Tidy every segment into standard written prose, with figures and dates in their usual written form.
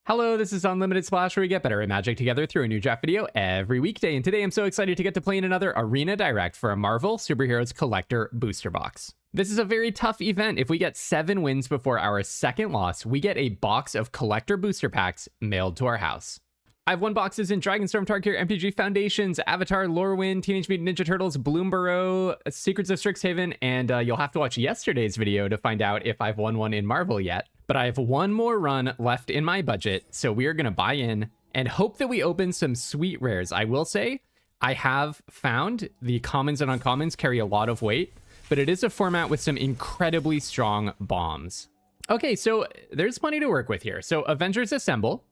Hello, this is Unlimited Splash, where we get better at Magic together through a new draft video every weekday, and today I'm so excited to get to play in another Arena Direct for a Marvel Superheroes Collector Booster Box. This is a very tough event. If we get 7 wins before our second loss, we get a box of Collector Booster Packs mailed to our house. I have 1 boxes in Dragonstorm, Tarkir, MTG Foundations, Avatar, Lorwyn, Teenage Mutant Ninja Turtles, Bloomburrow, Secrets of Strixhaven, and you'll have to watch yesterday's video to find out if I've won one in Marvel yet. But I have 1 more run left in my budget, so we are going to buy in and hope that we open some sweet rares. I will say, I have found the commons and uncommons carry a lot of weight, but it is a format with some incredibly strong bombs. Okay, so there's plenty to work with here. So Avengers Assemble.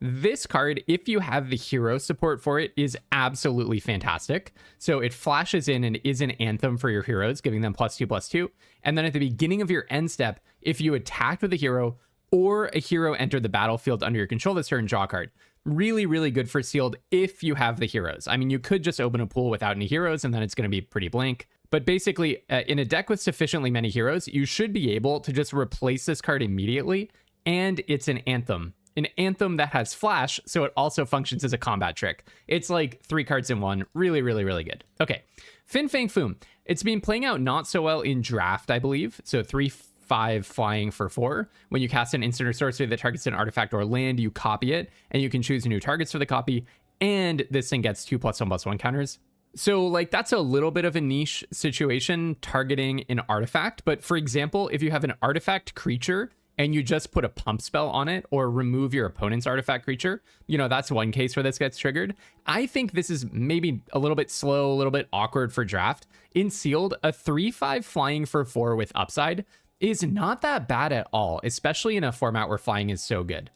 This card, if you have the hero support for it, is absolutely fantastic. So it flashes in and is an anthem for your heroes, giving them +2/+2. And then at the beginning of your end step, if you attacked with a hero or a hero entered the battlefield under your control this turn, draw a card. Really, really good for sealed if you have the heroes. I mean, you could just open a pool without any heroes and then it's going to be pretty blank. But basically, in a deck with sufficiently many heroes, you should be able to just replace this card immediately. And it's an anthem. An anthem that has flash, so it also functions as a combat trick. It's like 3 cards in 1. Really, really, really good. Okay, Fin Fang Foom. It's been playing out not so well in draft, I believe. So 3/5 flying for 4. When you cast an instant or sorcery that targets an artifact or land, you copy it, and you can choose new targets for the copy. And this thing gets 2+1/+1 counters. So like that's a little bit of a niche situation targeting an artifact. But for example, if you have an artifact creature and you just put a pump spell on it or remove your opponent's artifact creature, you know, that's one case where this gets triggered. I think this is maybe a little bit slow, a little bit awkward for draft. In sealed, a 3/5 flying for 4 with upside is not that bad at all, especially in a format where flying is so good.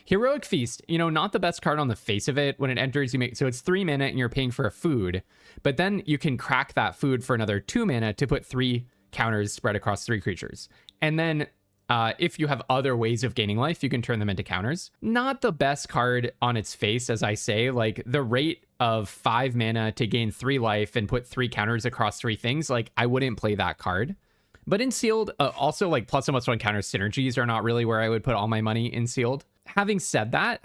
Heroic Feast, you know, not the best card on the face of it. When it enters, you make, so it's 3 mana and you're paying for a food, but then you can crack that food for another 2 mana to put 3 counters spread across 3 creatures. And then if you have other ways of gaining life, you can turn them into counters. Not the best card on its face, as I say. Like the rate of 5 mana to gain 3 life and put 3 counters across 3 things, like I wouldn't play that card. But in sealed, also like +1/+1 counter synergies are not really where I would put all my money in sealed. Having said that,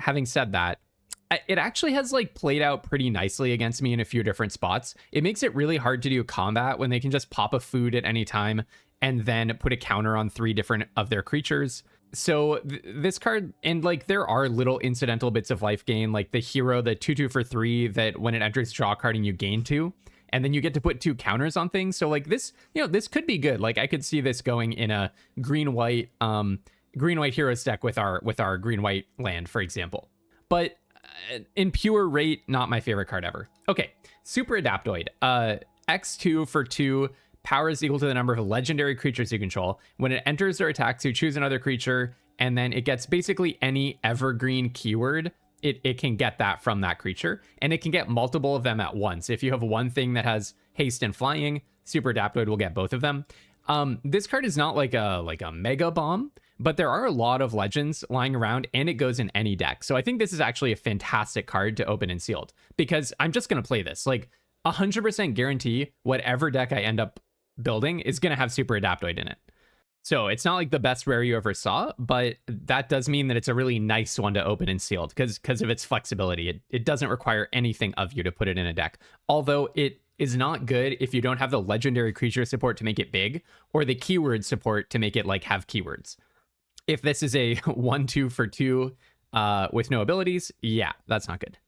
it actually has like played out pretty nicely against me in a few different spots. It makes it really hard to do combat when they can just pop a food at any time and then put a counter on 3 different of their creatures. So this card, and like there are little incidental bits of life gain, like the hero, the 2/2 for 3 that when it enters, draw a card and you gain 2, and then you get to put 2 counters on things. So like this, you know, this could be good. Like I could see this going in a green-white heroes deck with our green-white land, for example. But in pure rate, not my favorite card ever. Okay, Super Adaptoid. X2 for 2. Power is equal to the number of legendary creatures you control. When it enters or attacks, you choose another creature, and then it gets basically any evergreen keyword. It can get that from that creature, and it can get multiple of them at once. If you have one thing that has haste and flying, Super Adaptoid will get both of them. This card is not like a mega bomb, but there are a lot of legends lying around, and it goes in any deck. So I think this is actually a fantastic card to open and sealed, because I'm just going to play this. Like 100% guarantee whatever deck I end up building is going to have Super Adaptoid in it. So it's not like the best rare you ever saw, but that does mean that it's a really nice one to open and sealed because of its flexibility. It doesn't require anything of you to put it in a deck. Although it is not good if you don't have the legendary creature support to make it big, or the keyword support to make it like have keywords. If this is a 1/2 for 2 with no abilities, yeah, that's not good.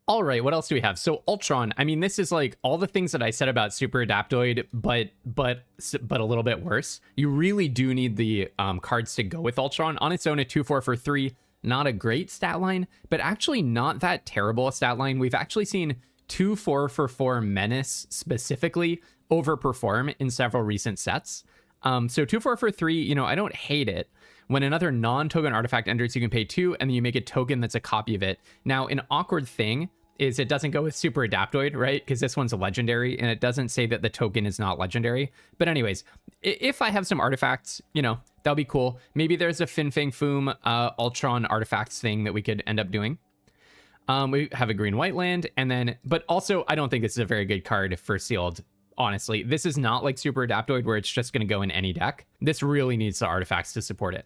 All right, what else do we have? So Ultron, I mean, this is like all the things that I said about Super Adaptoid, but a little bit worse. You really do need the cards to go with Ultron. On its own, a 2/4 for 3, not a great stat line, but actually not that terrible a stat line. We've actually seen 2/4 for 4 Menace specifically overperform in several recent sets. So 2/4 for 3, you know, I don't hate it. When another non-token artifact enters, you can pay 2, and then you make a token that's a copy of it. Now, an awkward thing is it doesn't go with Super Adaptoid, right? Because this one's a legendary, and it doesn't say that the token is not legendary. But anyways, if I have some artifacts, you know, that'll be cool. Maybe there's a Fin Fang Foom Ultron artifacts thing that we could end up doing. We have a green-white land, and then, but also, I don't think this is a very good card for sealed. Honestly, this is not like Super Adaptoid where it's just going to go in any deck. This really needs the artifacts to support it.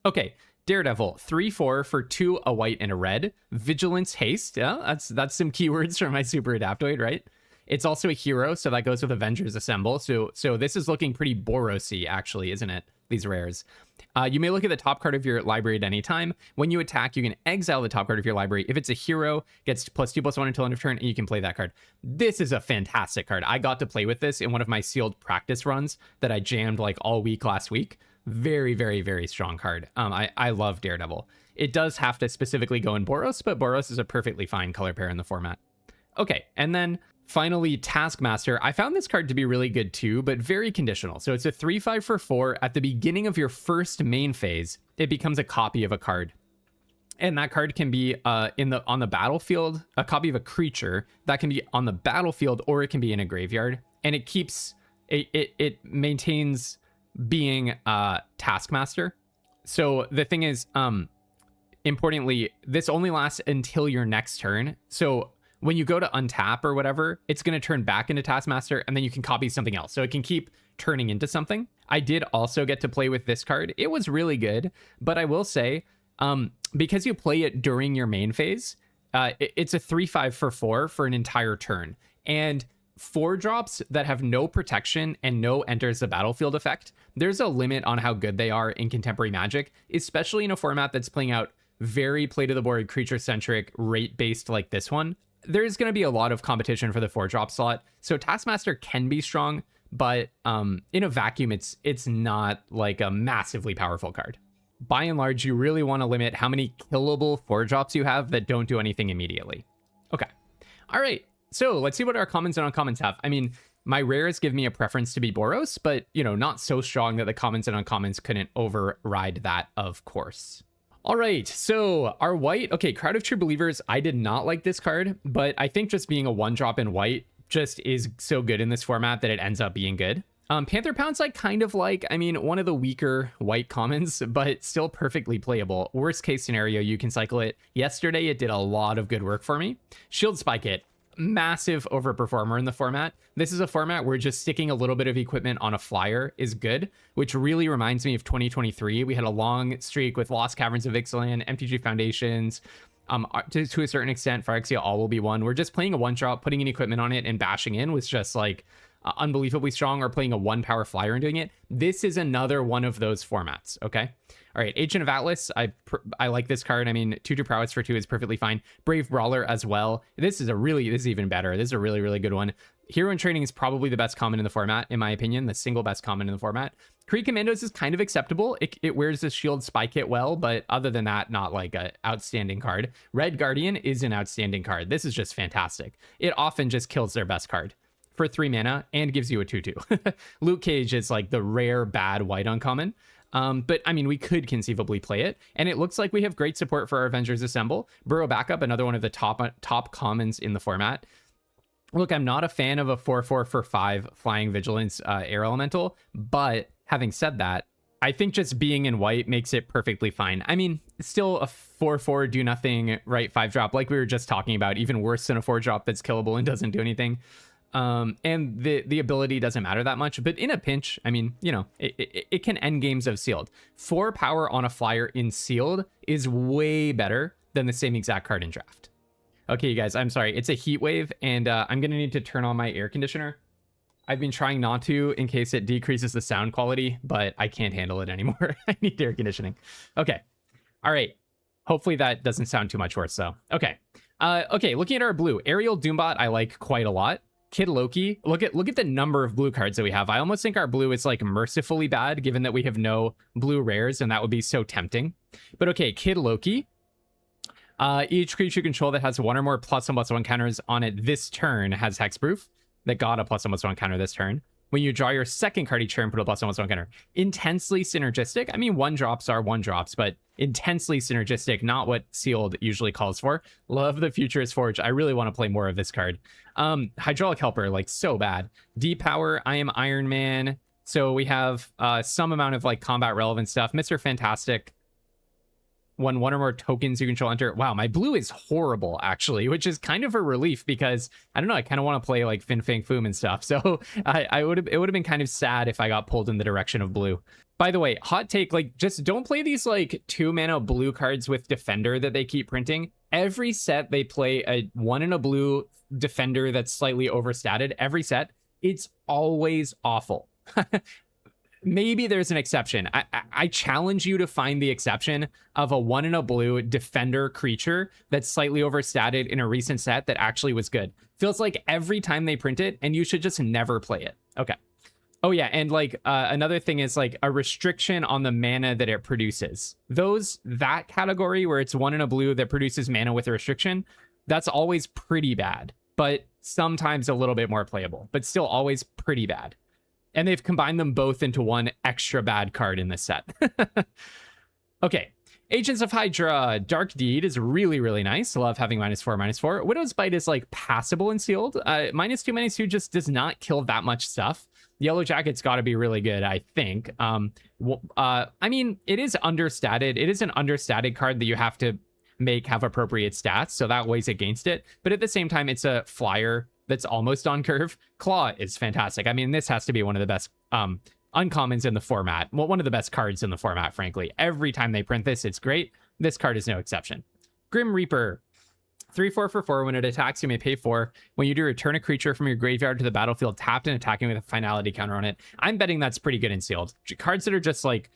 Okay, Daredevil, 3/4 for 2, a white and a red. Vigilance, haste. Yeah, that's some keywords from my super adaptoid, right? It's also a hero, so that goes with Avengers Assemble. So this is looking pretty Boros-y, actually, isn't it? These rares. You may look at the top card of your library at any time. When you attack, you can exile the top card of your library. If it's a hero, gets +2/+1 until end of turn, and you can play that card. This is a fantastic card. I got to play with this in one of my sealed practice runs that I jammed like all week last week. Very, very, very strong card. I love Daredevil. It does have to specifically go in Boros, but Boros is a perfectly fine color pair in the format. Okay, and then finally, Taskmaster. I found this card to be really good too, but very conditional. So it's a 3/5 for 4. At the beginning of your first main phase, it becomes a copy of a card. And that card can be on the battlefield, a copy of a creature that can be on the battlefield, or it can be in a graveyard. And it keeps it maintains being Taskmaster. So the thing is, importantly, this only lasts until your next turn. So when you go to untap or whatever, it's going to turn back into Taskmaster, and then you can copy something else. So it can keep turning into something. I did also get to play with this card. It was really good, but I will say, because you play it during your main phase, it's a 3/5 for 4 for an entire turn. And 4-drops that have no protection and no enters the battlefield effect, there's a limit on how good they are in contemporary Magic, especially in a format that's playing out very play to the board, creature-centric, rate-based like this one. There's going to be a lot of competition for the 4-drop slot. So Taskmaster can be strong, but in a vacuum, it's not like a massively powerful card. By and large, you really want to limit how many killable 4-drops you have that don't do anything immediately. Okay. All right. So let's see what our commons and uncommons have. I mean, my rares give me a preference to be Boros, but, you know, not so strong that the commons and uncommons couldn't override that, of course. All right, so our white, okay, Crowd of True Believers, I did not like this card, but I think just being a 1-drop in white just is so good in this format that it ends up being good. Panther Pounce I kind of like. I mean, one of the weaker white commons, but still perfectly playable. Worst case scenario, you can cycle it. Yesterday, it did a lot of good work for me. Shield Spike It, massive overperformer in the format. This is a format where just sticking a little bit of equipment on a flyer is good, which really reminds me of 2023. We had a long streak with Lost Caverns of Ixalan, MTG Foundations, to a certain extent, Phyrexia All will be one. We're just playing a 1-drop, putting an equipment on it and bashing in was just like unbelievably strong, or playing a 1-power flyer and doing it. This is another one of those formats, okay? All right, Agent of Atlas, I like this card. I mean, 2/2 prowess for 2 is perfectly fine. Brave Brawler as well. This is even better. This is a really, really good one. Hero in Training is probably the best common in the format, in my opinion, the single best common in the format. Kree Commandos is kind of acceptable. It wears the Shield Spike It well, but other than that, not like an outstanding card. Red Guardian is an outstanding card. This is just fantastic. It often just kills their best card for 3 mana and gives you a 2/2. Luke Cage is like the rare bad white uncommon. But I mean, we could conceivably play it, and it looks like we have great support for our Avengers Assemble. Burrow Backup, another one of the top commons in the format. Look, I'm not a fan of a 4/4 for 5 Flying Vigilance Air Elemental, but having said that, I think just being in white makes it perfectly fine. I mean, it's still a 4/4 do nothing, right? 5-drop, like we were just talking about, even worse than a 4-drop that's killable and doesn't do anything. And the ability doesn't matter that much, but in a pinch, I mean, you know, it can end games of sealed. 4 power on a flyer in sealed is way better than the same exact card in draft. Okay, you guys, I'm sorry. It's a heat wave, and I'm going to need to turn on my air conditioner. I've been trying not to in case it decreases the sound quality, but I can't handle it anymore. I need air conditioning. Okay. All right. Hopefully that doesn't sound too much worse, though. Okay. Okay, looking at our blue. Aerial Doombot I like quite a lot. Kid Loki, look at the number of blue cards that we have. I almost think our blue is like mercifully bad, given that we have no blue rares, and that would be so tempting. But okay, Kid Loki. Each creature you control that has 1 or more +1/+1 counters on it this turn has hexproof. That got a +1/+1 counter this turn. When you draw your second card each turn, put a +1/+1 counter. Intensely synergistic. I mean, 1-drops are 1-drops, but intensely synergistic, not what sealed usually calls for. Love the Futurist Forge. I really want to play more of this card. Hydraulic Helper, like so bad. D-Power, I am Iron Man. So we have some amount of like combat relevant stuff. Mr. Fantastic. When 1 or more tokens you control enter. Wow, my blue is horrible, actually, which is kind of a relief because, I don't know, I kind of want to play like Fin Fang Foom and stuff. So it would have been kind of sad if I got pulled in the direction of blue. By the way, hot take, like, just don't play these, like, 2-mana blue cards with Defender that they keep printing. Every set they play a 1 in a blue Defender that's slightly overstated. Every set, it's always awful. Maybe there's an exception. I challenge you to find the exception of a 1 in a blue Defender creature that's slightly overstated in a recent set that actually was good. Feels like every time they print it, and you should just never play it. Okay. Oh yeah, and like another thing is like a restriction on the mana that it produces. That category where it's 1 in a blue that produces mana with a restriction, that's always pretty bad, but sometimes a little bit more playable, but still always pretty bad. And they've combined them both into one extra bad card in this set. Okay. Agents of Hydra. Dark Deed is really, really nice. Love having -4/-4. Widow's Bite is like passable and sealed. -2/-2 just does not kill that much stuff. Yellow Jacket's got to be really good, I think. I mean, it is understated. It is an understated card that you have to make have appropriate stats, so that weighs against it. But at the same time, it's a flyer that's almost on curve. Claw is fantastic. I mean, this has to be one of the best uncommons in the format. Well, one of the best cards in the format, frankly. Every time they print this, it's great. This card is no exception. Grim Reaper. 3/4 for 4. When it attacks, you may pay 4. When you do, return a creature from your graveyard to the battlefield tapped and attacking with a finality counter on it. I'm betting that's pretty good in sealed. Cards that are just like,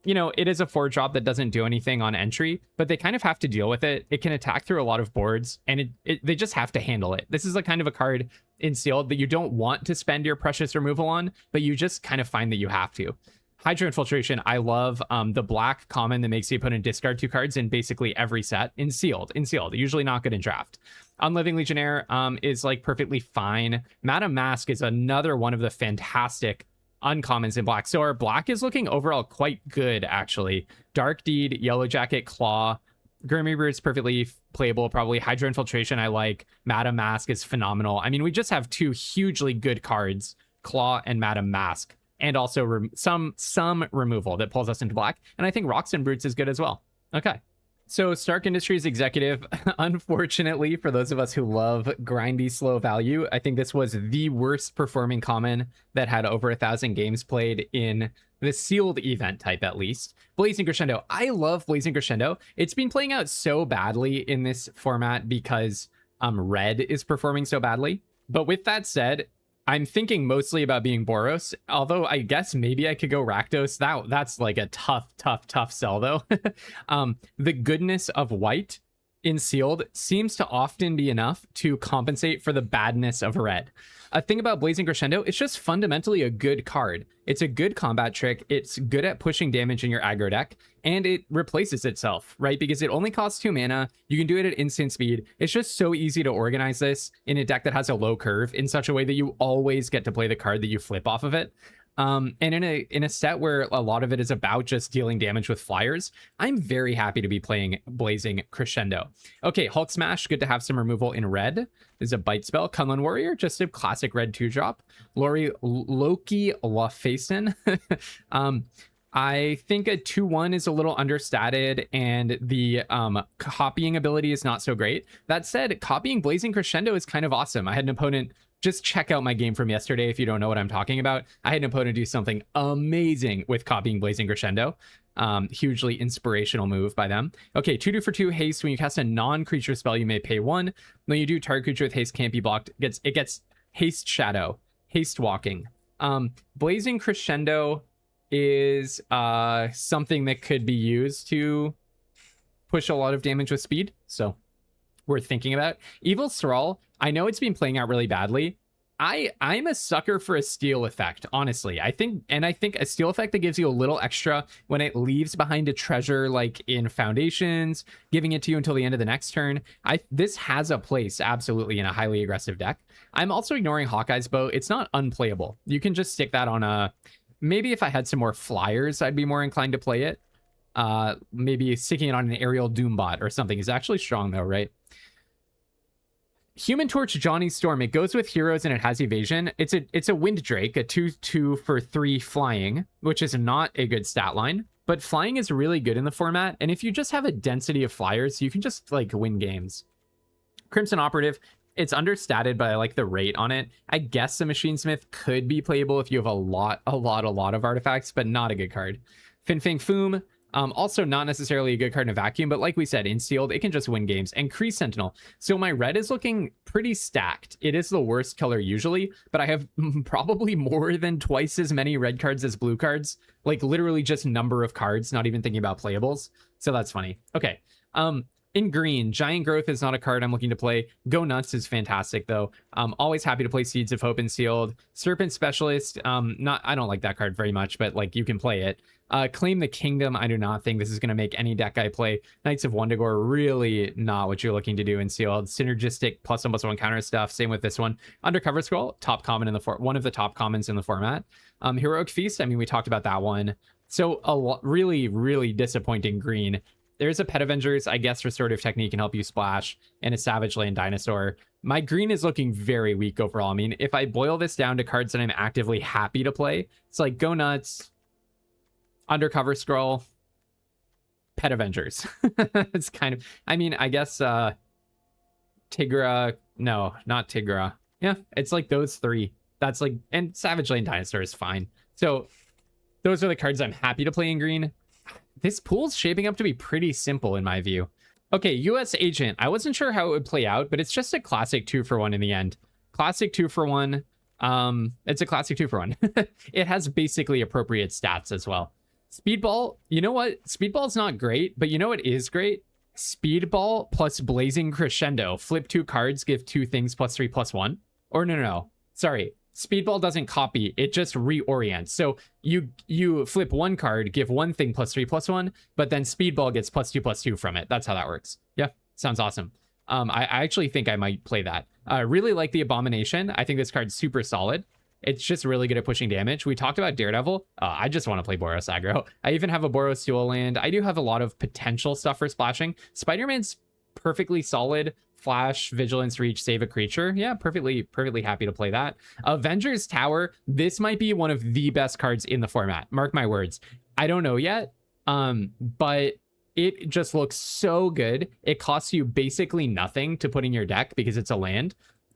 you know, it is a 4-drop that doesn't do anything on entry, but they kind of have to deal with it. It can attack through a lot of boards, and they just have to handle it. This is a kind of a card in sealed that you don't want to spend your precious removal on, but you just kind of find that you have to. Hydra Infiltration, I love the black common that makes the opponent discard 2 cards in basically every set in sealed. Usually not good in draft. Unliving Legionnaire is like perfectly fine. Madam Mask is another one of the fantastic uncommons in black. So our black is looking overall quite good, actually. Dark Deed, Yellow Jacket, Claw. Grim Reaper is perfectly playable, probably. Hydra Infiltration I like. Madam Mask is phenomenal. I mean, we just have 2 hugely good cards, Claw and Madam Mask. And also some removal that pulls us into black. And I think Rocks and Brutes is good as well. Okay. So Stark Industries Executive, unfortunately, for those of us who love grindy, slow value, I think this was the worst performing common that had over 1,000 games played in the sealed event type, at least. Blazing Crescendo. I love Blazing Crescendo. It's been playing out so badly in this format because red is performing so badly. But with that said, I'm thinking mostly about being Boros, although I guess maybe I could go Rakdos. That's like a tough sell, though. The goodness of white in sealed seems to often be enough to compensate for the badness of red. A thing about Blazing Crescendo, it's just fundamentally a good card. It's a good combat trick. It's good at pushing damage in your aggro deck, and it replaces itself, right? Because it only costs 2 mana. You can do it at instant speed. It's just so easy to organize this in a deck that has a low curve in such a way that you always get to play the card that you flip off of it. And in a set where a lot of it is about just dealing damage with flyers, I'm very happy to be playing Blazing Crescendo. Okay, Hulk Smash, good to have some removal in red. This is a bite spell. Kunlun Warrior, just a classic red 2-drop. Loki Lafacin. I think a 2/1 is a little understated, and the copying ability is not so great. That said, copying Blazing Crescendo is kind of awesome. I had an opponent, just check out my game from yesterday if you don't know what I'm talking about. I had an opponent do something amazing with copying Blazing Crescendo. Hugely inspirational move by them. Okay, 2/2 for 2 haste. When you cast a non-creature spell, you may pay 1. When you do, target creature with haste can't be blocked. It gets haste shadow, haste walking. Blazing Crescendo is something that could be used to push a lot of damage with speed, so worth thinking about. Evil Thrall, I know it's been playing out really badly. I'm a sucker for a steal effect, honestly. I think a steal effect that gives you a little extra when it leaves behind a treasure, like in Foundations, giving it to you until the end of the next turn. This has a place, absolutely, in a highly aggressive deck. I'm also ignoring Hawkeye's Bow. It's not unplayable. You can just stick that on a... Maybe if I had some more flyers, I'd be more inclined to play it. Maybe sticking it on an Aerial Doombot or something is actually strong, though, right? Human Torch Johnny Storm. It goes with heroes and it has evasion. It's a Wind Drake, a 2/2 for 3 flying, which is not a good stat line. But flying is really good in the format, and if you just have a density of flyers, you can just like win games. Crimson Operative. It's understated, but I like the rate on it. I guess the Machinesmith could be playable if you have a lot of artifacts, but not a good card. Fin Fang Foom, also not necessarily a good card in a vacuum, but like we said, in sealed, it can just win games. And Kree Sentinel. So my red is looking pretty stacked. It is the worst color usually, but I have probably more than twice as many red cards as blue cards. Like literally just number of cards, not even thinking about playables. So that's funny. Okay. In green, Giant Growth is not a card I'm looking to play. Go Nuts is fantastic, though. Always happy to play Seeds of Hope and Sealed. Serpent Specialist, I don't like that card very much, but like you can play it. Claim the Kingdom, I do not think this is going to make any deck I play. Knights of Wundagore, really not what you're looking to do in Sealed. Synergistic +1/+1 counter stuff, same with this one. Undercover Scroll, top common in the one of the top commons in the format. Heroic Feast, I mean, we talked about that one. So really, really disappointing green. There's a Pet Avengers, I guess Restorative Technique can help you splash, and a Savage Land Dinosaur. My green is looking very weak overall. I mean, if I boil this down to cards that I'm actively happy to play, it's like Go Nuts, Undercover Scroll, Pet Avengers. It's kind of, I mean, I guess Tigra, no, not Tigra. Yeah, it's like those three. That's like, and Savage Land Dinosaur is fine. So those are the cards I'm happy to play in green. This pool's shaping up to be pretty simple in my view. Okay, US Agent. I wasn't sure how it would play out, but it's just a classic 2-for-1 in the end. Classic 2-for-1. It's a classic 2-for-1. It has basically appropriate stats as well. Speedball, you know what? Speedball's not great, but you know what is great? Speedball plus Blazing Crescendo. Flip 2 cards, give 2 things +3/+1. Or no. Sorry. Speedball doesn't copy, it just reorients. So you flip 1 card, give 1 thing +3/+1, but then Speedball gets +2/+2 from it. That's how that works. Yeah, sounds awesome. I actually think I might play that. I really like the Abomination. I think this card's super solid. It's just really good at pushing damage. We talked about Daredevil. I just want to play Boros aggro. I even have a Boros Dual Land. I do have a lot of potential stuff for splashing. Spider-Man's perfectly solid. Flash, Vigilance, Reach, Save a Creature. Yeah, perfectly happy to play that. Avengers Tower. This might be one of the best cards in the format. Mark my words. I don't know yet, but it just looks so good. It costs you basically nothing to put in your deck because it's a land.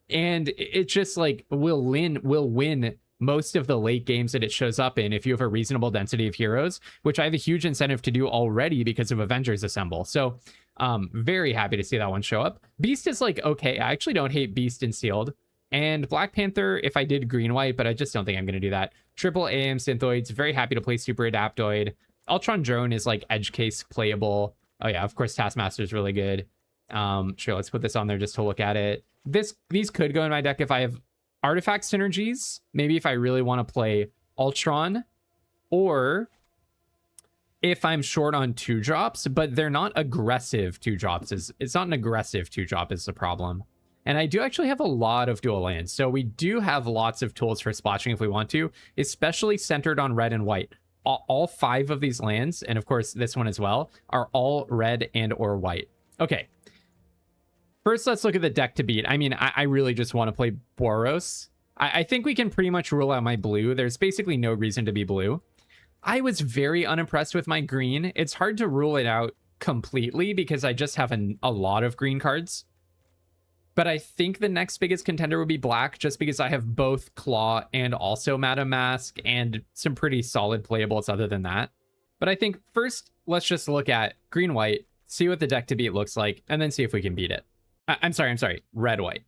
And it just like will win most of the late games that it shows up in if you have a reasonable density of heroes, which I have a huge incentive to do already because of Avengers Assemble. So very happy to see that one show up. Beast is like, okay, I actually don't hate Beast and Sealed. And Black Panther, if I did green-white, but I just don't think I'm going to do that. Triple AM Synthoids, very happy to play Super Adaptoid. Ultron Drone is like edge case playable. Oh yeah, of course Taskmaster is really good. Sure, let's put this on there just to look at it. These could go in my deck if I have artifact synergies. Maybe if I really want to play Ultron, or if I'm short on 2-drops, but they're not aggressive 2-drops. It's not an aggressive 2-drop is the problem. And I do actually have a lot of dual lands, so we do have lots of tools for splashing if we want to, especially centered on red and white. All 5 of these lands, and of course this one as well, are all red and or white. Okay. First, let's look at the deck to beat. I mean, I really just want to play Boros. I think we can pretty much rule out my blue. There's basically no reason to be blue. I was very unimpressed with my green. It's hard to rule it out completely because I just have a lot of green cards. But I think the next biggest contender would be black, just because I have both Claw and also Madam Mask and some pretty solid playables other than that. But I think first, let's just look at green-white, see what the deck to beat looks like, and then see if we can beat it. I'm sorry, red-white.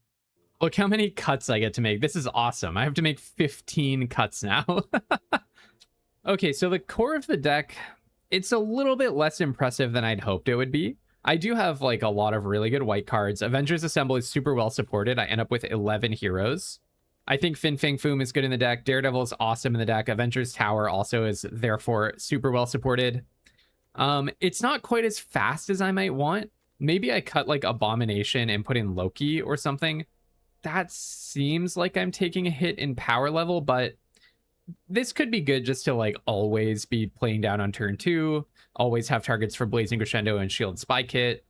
Look how many cuts I get to make. This is awesome. I have to make 15 cuts now. Okay, so the core of the deck, it's a little bit less impressive than I'd hoped it would be. I do have like a lot of really good white cards. Avengers Assemble is super well supported. I end up with 11 heroes. I think Fin Fang Foom is good in the deck. Daredevil is awesome in the deck. Avengers Tower also is therefore super well supported. It's not quite as fast as I might want. Maybe I cut like Abomination and put in Loki or something. That seems like I'm taking a hit in power level, but this could be good just to like always be playing down on turn 2, always have targets for Blazing Crescendo and Shield Spy Kit.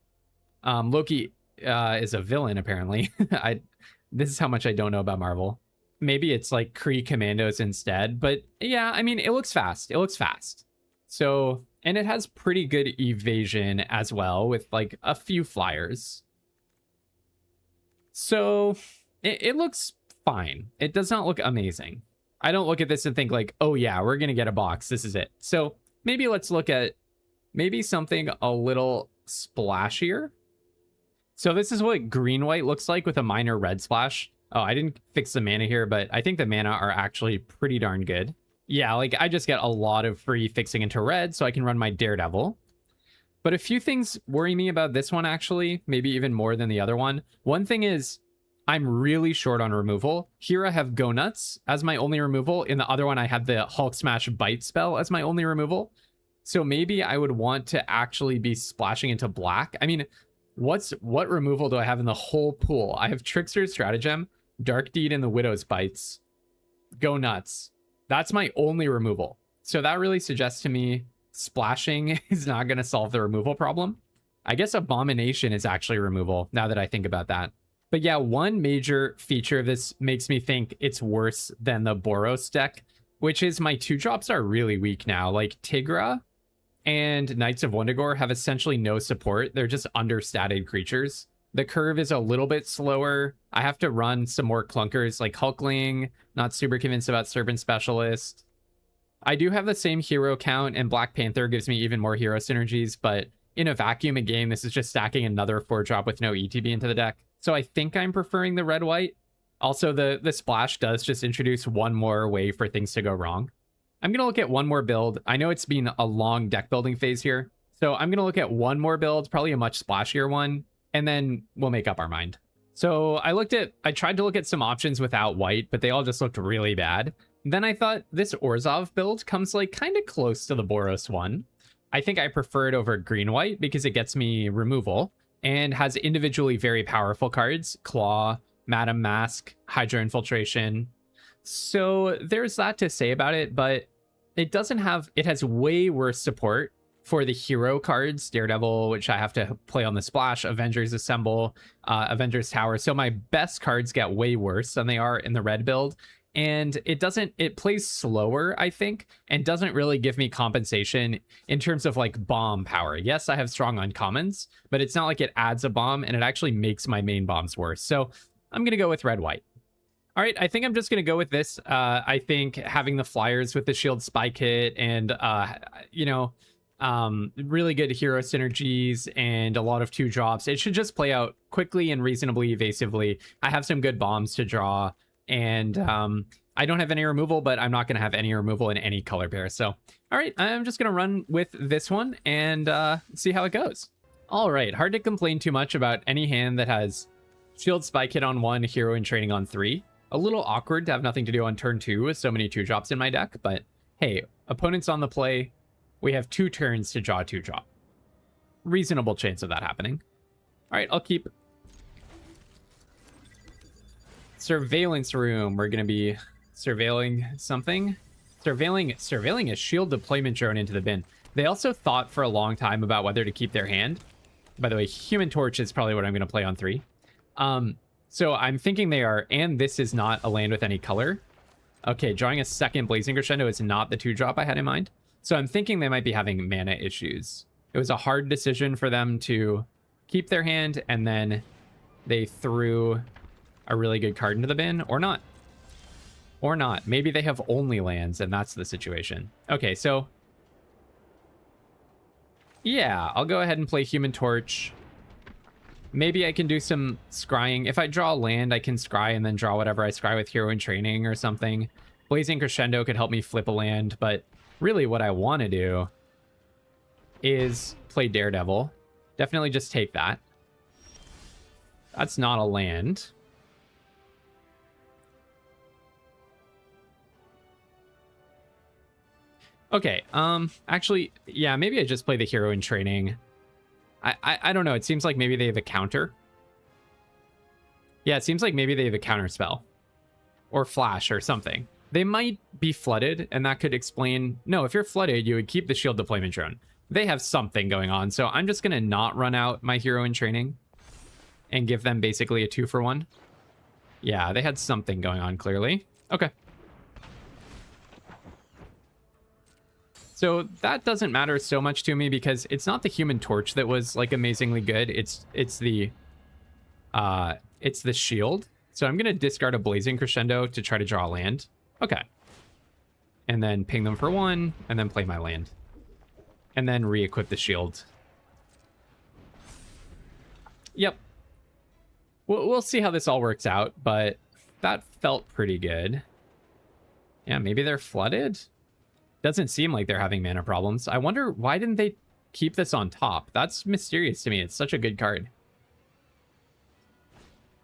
Loki is a villain apparently. This is how much I don't know about Marvel. Maybe it's like Kree Commandos instead, but yeah, I mean, it looks fast. It looks fast. So, and it has pretty good evasion as well with like a few flyers. So it looks fine. It does not look amazing. I don't look at this and think like, oh yeah, we're going to get a box. This is it. So maybe let's look at maybe something a little splashier. So this is what green-white looks like with a minor red splash. Oh, I didn't fix the mana here, but I think the mana are actually pretty darn good. Yeah, like I just get a lot of free fixing into red, so I can run my Daredevil. But a few things worry me about this one, actually, maybe even more than the other one. One thing is I'm really short on removal. Here I have Go Nuts as my only removal. In the other one, I have the Hulk Smash Bite spell as my only removal. So maybe I would want to actually be splashing into black. I mean, what removal do I have in the whole pool? I have Trickster's Stratagem, Dark Deed, and the Widow's Bites. Go Nuts. That's my only removal. So that really suggests to me splashing is not going to solve the removal problem. I guess Abomination is actually removal, now that I think about that. But yeah, one major feature of this makes me think it's worse than the Boros deck, which is my 2-drops are really weak now. Like Tigra and Knights of Wundagore have essentially no support. They're just understated creatures. The curve is a little bit slower. I have to run some more clunkers like Hulkling. Not super convinced about Serpent Specialist. I do have the same hero count, and Black Panther gives me even more hero synergies, but in a vacuum again, this is just stacking another 4-drop with no ETB into the deck. So I think I'm preferring the red-white. Also, the splash does just introduce one more way for things to go wrong. I'm going to look at one more build. I know it's been a long deck building phase here, so I'm going to look at one more build, probably a much splashier one, and then we'll make up our mind. So I tried to look at some options without white, but they all just looked really bad. Then I thought this Orzhov build comes like kind of close to the Boros one. I think I prefer it over green-white because it gets me removal and has individually very powerful cards. Claw, Madam Mask, Hydra Infiltration. So there's that to say about it, but it has way worse support for the hero cards. Daredevil, which I have to play on the splash, Avengers Assemble, Avengers Tower. So my best cards get way worse than they are in the red build. And it plays slower, I think, and doesn't really give me compensation in terms of like bomb power. Yes, I have strong uncommons, but it's not like it adds a bomb, and it actually makes my main bombs worse. So I'm going to go with red-white. All right, I think I'm just going to go with this. I think having the flyers with the shield spy kit and, really good hero synergies and a lot of 2-drops, it should just play out quickly and reasonably evasively. I have some good bombs to draw. And I don't have any removal, but I'm not going to have any removal in any color pair. So, all right, I'm just going to run with this one and see how it goes. All right, hard to complain too much about any hand that has Shield Spy Kit on 1, Hero in Training on 3. A little awkward to have nothing to do on turn 2 with so many 2-drops in my deck, but hey, opponent's on the play. We have 2 turns to draw 2-drop. Reasonable chance of that happening. All right, I'll keep... Surveillance room. We're going to be surveilling something. Surveilling a shield deployment drone into the bin. They also thought for a long time about whether to keep their hand. By the way, Human Torch is probably what I'm going to play on 3. So I'm thinking they are, and this is not a land with any color. Okay, drawing a second Blazing Crescendo is not the 2-drop I had in mind. So I'm thinking they might be having mana issues. It was a hard decision for them to keep their hand, and then they threw a really good card into the bin, or not. Or not. Maybe they have only lands, and that's the situation. Okay, so... yeah, I'll go ahead and play Human Torch. Maybe I can do some scrying. If I draw a land, I can scry and then draw whatever I scry with Hero in Training or something. Blazing Crescendo could help me flip a land, but really what I want to do is play Daredevil. Definitely just take that. That's not a land. Okay, actually, yeah, maybe I just play the Hero in Training. I don't know, it seems like maybe they have a counter. Yeah, it seems like maybe they have a counter spell. Or flash or something. They might be flooded, and that could explain... no, if you're flooded, you would keep the shield deployment drone. They have something going on, so I'm just gonna not run out my Hero in Training. And give them basically a 2-for-1. Yeah, they had something going on, clearly. Okay. So that doesn't matter so much to me because it's not the Human Torch that was like amazingly good. It's the it's the shield. So I'm going to discard a Blazing Crescendo to try to draw a land. Okay. And then ping them for 1, and then play my land. And then re-equip the shield. Yep. We'll see how this all works out, but that felt pretty good. Yeah, maybe they're flooded? Doesn't seem like they're having mana problems. I wonder, why didn't they keep this on top? That's mysterious to me. It's such a good card.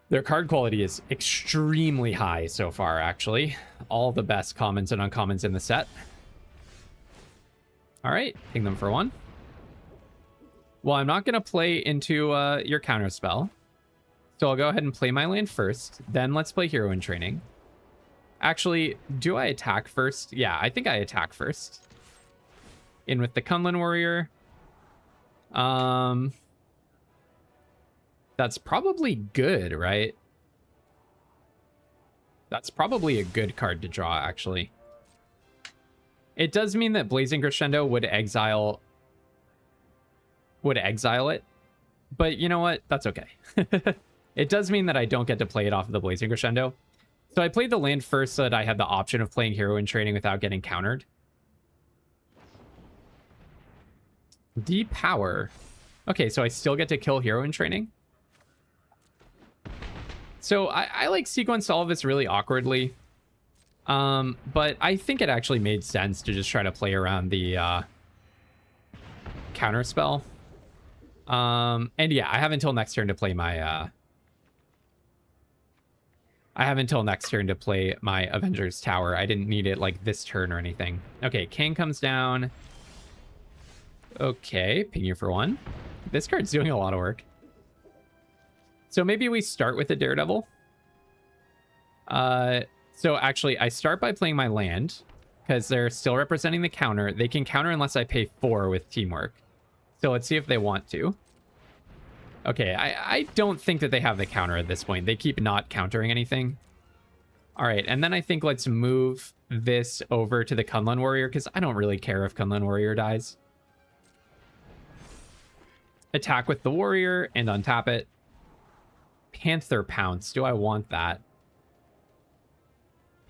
Their card quality is extremely high so far, actually. All the best commons and uncommons in the set. All right, ping them for 1. Well, I'm not going to play into your counter spell. So I'll go ahead and play my land first. Then let's play Hero in Training. Actually, do I attack first? Yeah, I think I attack first. In with the Kunlun Warrior. That's probably good, right? That's probably a good card to draw, actually. It does mean that Blazing Crescendo would exile it. But you know what? That's okay. It does mean that I don't get to play it off of the Blazing Crescendo. So I played the land first so that I had the option of playing Hero in Training without getting countered. Depower. Okay, so I still get to kill Hero in Training. So I like sequenced all of this really awkwardly. But I think it actually made sense to just try to play around the counter spell. And yeah, I have until next turn to play my Avengers Tower. I didn't need it like this turn or anything. Okay, King comes down. Okay, ping you for 1. This card's doing a lot of work. So maybe we start with a Daredevil. So actually, I start by playing my land because they're still representing the counter. They can counter unless I pay 4 with Teamwork. So let's see if they want to. Okay, I don't think that they have the counter at this point. They keep not countering anything. All right, and then I think let's move this over to the Kunlun Warrior because I don't really care if Kunlun Warrior dies. Attack with the Warrior and untap it. Panther Pounce. Do I want that?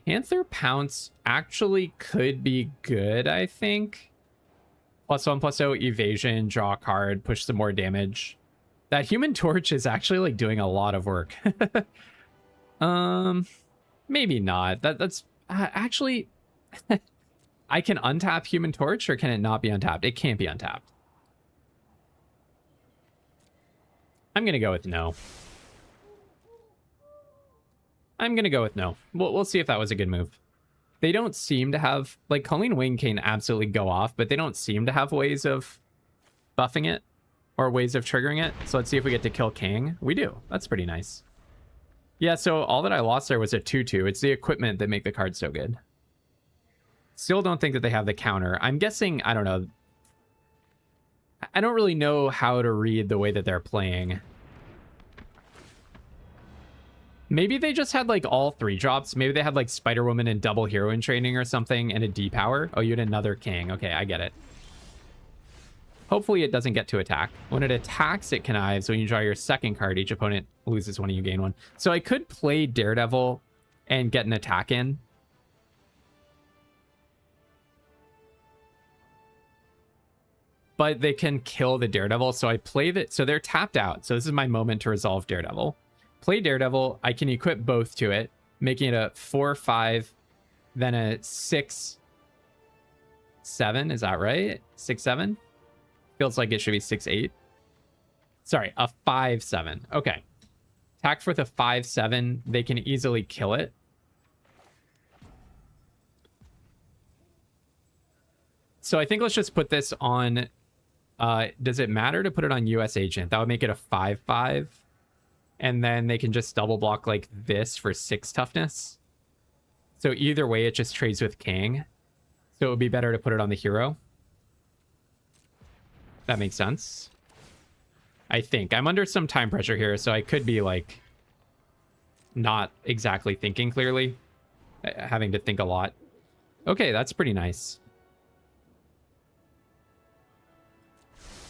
Panther Pounce actually could be good, I think. +1/+0 evasion, draw a card, push some more damage. That Human Torch is actually like doing a lot of work. Maybe not. That's actually I can untap Human Torch, or can it not be untapped? It can't be untapped. I'm gonna go with no. I'm gonna go with no. We'll see if that was a good move. They don't seem to have, like, Colleen Wing can absolutely go off, but they don't seem to have ways of buffing it or ways of triggering it. So let's see if we get to kill King. We do. That's pretty nice. Yeah, so all that I lost there was a 2/2. It's the equipment that make the card so good. Still don't think that they have the counter. I'm guessing, I don't know. I don't really know how to read the way that they're playing. Maybe they just had like all 3 drops. Maybe they had like Spider-Woman and double Hero in Training or something and a depower. Oh, you had another King. Okay, I get it. Hopefully it doesn't get to attack. When it attacks, it connives. When you draw your second card, each opponent loses 1 and you gain 1. So I could play Daredevil and get an attack in. But they can kill the Daredevil. So I play that. So they're tapped out. So this is my moment to resolve Daredevil. Play Daredevil. I can equip both to it, making it a 4/5, then a 6/7. Is that right? 6/7? Feels like it should be 6/8. Sorry, a 5/7. Okay. Attack with a 5/7. They can easily kill it. So I think let's just put this on. Does it matter to put it on US Agent? That would make it a 5/5. And then they can just double block like this for 6 toughness. So either way, it just trades with King. So it would be better to put it on the hero. That makes sense. I think. I'm under some time pressure here, so I could be like not exactly thinking clearly. Having to think a lot. Okay, that's pretty nice.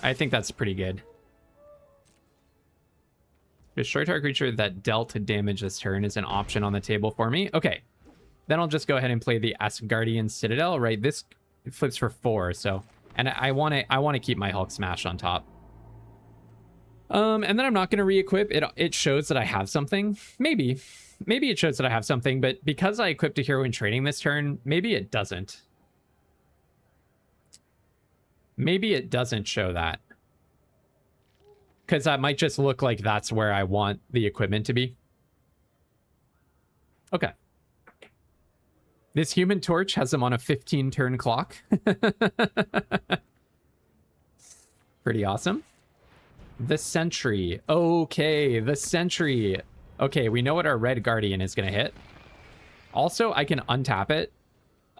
I think that's pretty good. Destroy target creature that dealt damage this turn is an option on the table for me. Okay. Then I'll just go ahead and play the Asgardian Citadel, right? This flips for 4, so... And I want to keep my Hulk Smash on top. And then I'm not going to re-equip. It shows that I have something. Maybe it shows that I have something, but because I equipped a hero in training this turn, maybe it doesn't. Maybe it doesn't show that. Because that might just look like that's where I want the equipment to be. Okay. This Human Torch has him on a 15-turn clock. Pretty awesome. The Sentry. Okay, the Sentry. Okay, we know what our Red Guardian is going to hit. Also, I can untap it.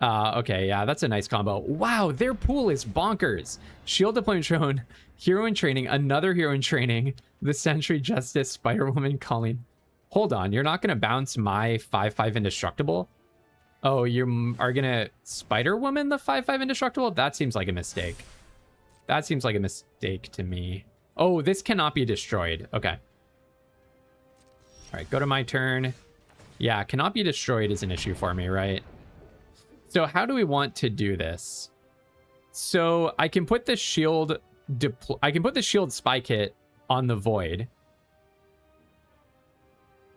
Okay, yeah, that's a nice combo. Wow, their pool is bonkers. Shield Deployment Drone, Hero in Training, another Hero in Training, the Sentry, Justice, Spider-Woman, Colleen. Hold on, you're not going to bounce my 5/5 Indestructible? Oh, you are going to Spider-Woman the 5/5 Indestructible? That seems like a mistake. That seems like a mistake to me. Oh, this cannot be destroyed. Okay. All right, go to my turn. Yeah, cannot be destroyed is an issue for me, right? So how do we want to do this? So I can put the shield spy kit on the void.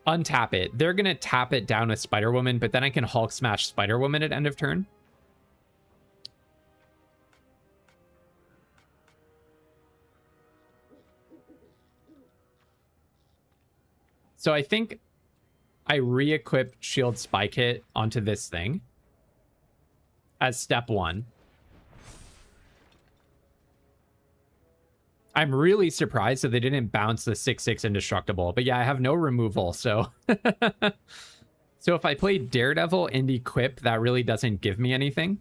Untap it. They're gonna tap it down with Spider-Woman, but then I can Hulk Smash Spider-Woman at end of turn. So I think I re-equip Shield Spy Kit onto this thing as step 1. I'm really surprised that they didn't bounce the 6/6 Indestructible. But yeah, I have no removal, so... So if I play Daredevil and equip, that really doesn't give me anything.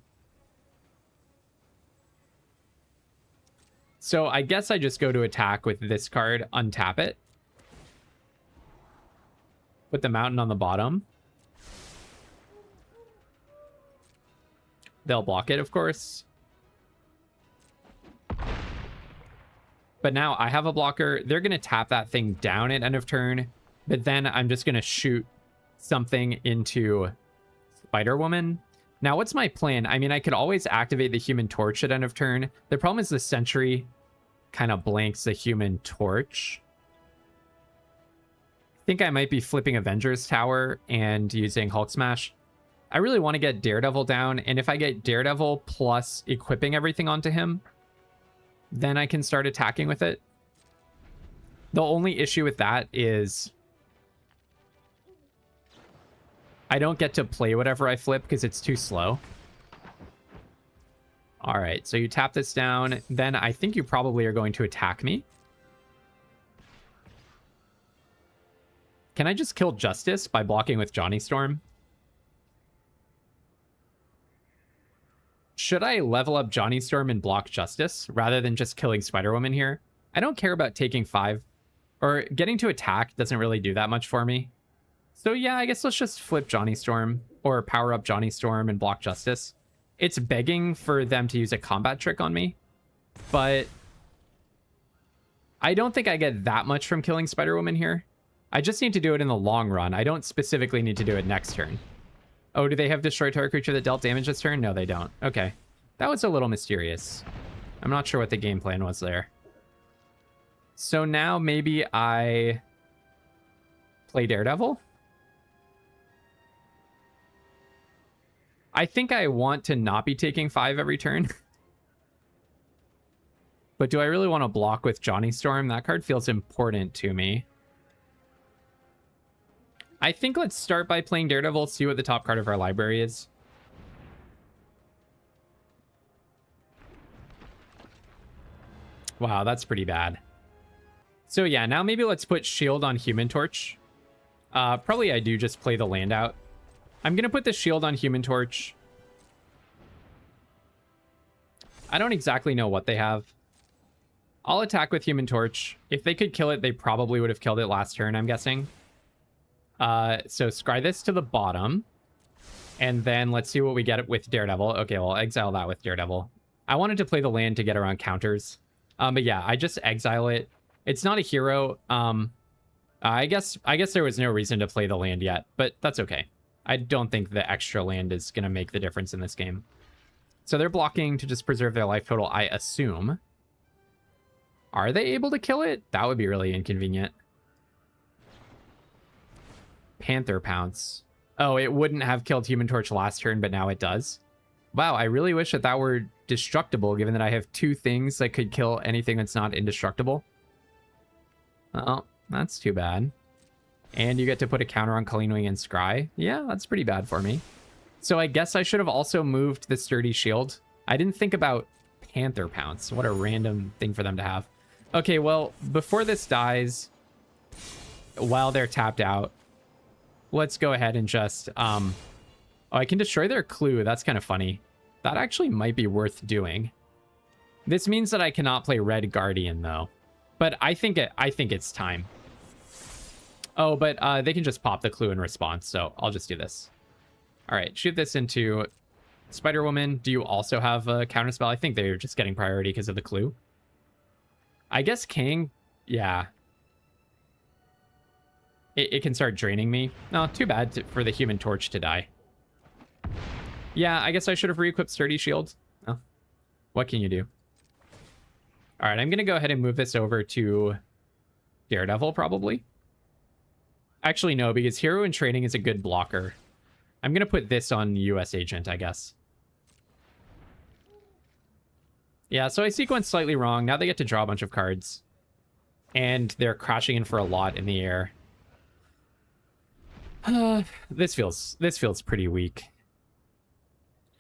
So I guess I just go to attack with this card, untap it. Put the mountain on the bottom. They'll block it, of course. But now I have a blocker. They're going to tap that thing down at end of turn. But then I'm just going to shoot something into Spider-Woman. Now, what's my plan? I mean, I could always activate the Human Torch at end of turn. The problem is the Sentry kind of blanks the Human Torch. I think I might be flipping Avengers Tower and using Hulk Smash. I really want to get Daredevil down, and if I get Daredevil plus equipping everything onto him, then I can start attacking with it. The only issue with that is I don't get to play whatever I flip because it's too slow. All right, so you tap this down, then I think you probably are going to attack me. Can I just kill Justice by blocking with Johnny Storm? Should I level up Johnny Storm and block Justice rather than just killing Spider-Woman here? I don't care about taking 5. Or getting to attack doesn't really do that much for me. So yeah, I guess let's just flip Johnny Storm or power up Johnny Storm and block Justice. It's begging for them to use a combat trick on me, but I don't think I get that much from killing Spider-Woman here. I just need to do it in the long run. I don't specifically need to do it next turn. Oh, do they have Destroy Target Creature that dealt damage this turn? No, they don't. Okay. That was a little mysterious. I'm not sure what the game plan was there. So now maybe I play Daredevil. I think I want to not be taking 5 every turn. But do I really want to block with Johnny Storm? That card feels important to me. I think let's start by playing Daredevil, see what the top card of our library is. Wow, that's pretty bad. So yeah, now maybe let's put Shield on Human Torch. Probably I do just play the land out. I'm going to put the Shield on Human Torch. I don't exactly know what they have. I'll attack with Human Torch. If they could kill it, they probably would have killed it last turn, I'm guessing. So scry this to the bottom. And then let's see what we get with Daredevil. Okay, well, exile that with Daredevil. I wanted to play the land to get around counters. But yeah, I just exile it. It's not a hero. I guess there was no reason to play the land yet, but that's okay. I don't think the extra land is going to make the difference in this game. So they're blocking to just preserve their life total, I assume. Are they able to kill it? That would be really inconvenient. Panther Pounce. Oh, it wouldn't have killed Human Torch last turn, but now it does. Wow, I really wish that that were destructible, given that I have 2 things that could kill anything that's not indestructible. Oh, that's too bad. And you get to put a counter on Kaleanwing and Scry. Yeah, that's pretty bad for me. So I guess I should have also moved the Sturdy Shield. I didn't think about Panther Pounce. What a random thing for them to have. Okay, well, before this dies, while they're tapped out, let's go ahead and just... Oh, I can destroy their clue. That's kind of funny. That actually might be worth doing. This means that I cannot play Red Guardian, though. But I think it's time. Oh, but they can just pop the clue in response, so I'll just do this. All right, shoot this into Spider-Woman. Do you also have a counterspell? I think they're just getting priority because of the clue. I guess King, yeah. It can start draining me. No, too bad for the Human Torch to die. Yeah, I guess I should have re-equipped Sturdy Shield. Oh, what can you do? All right, I'm going to go ahead and move this over to Daredevil, probably. Actually, no, because Hero in Training is a good blocker. I'm going to put this on US Agent, I guess. Yeah, so I sequenced slightly wrong. Now they get to draw a bunch of cards. And they're crashing in for a lot in the air. This feels pretty weak.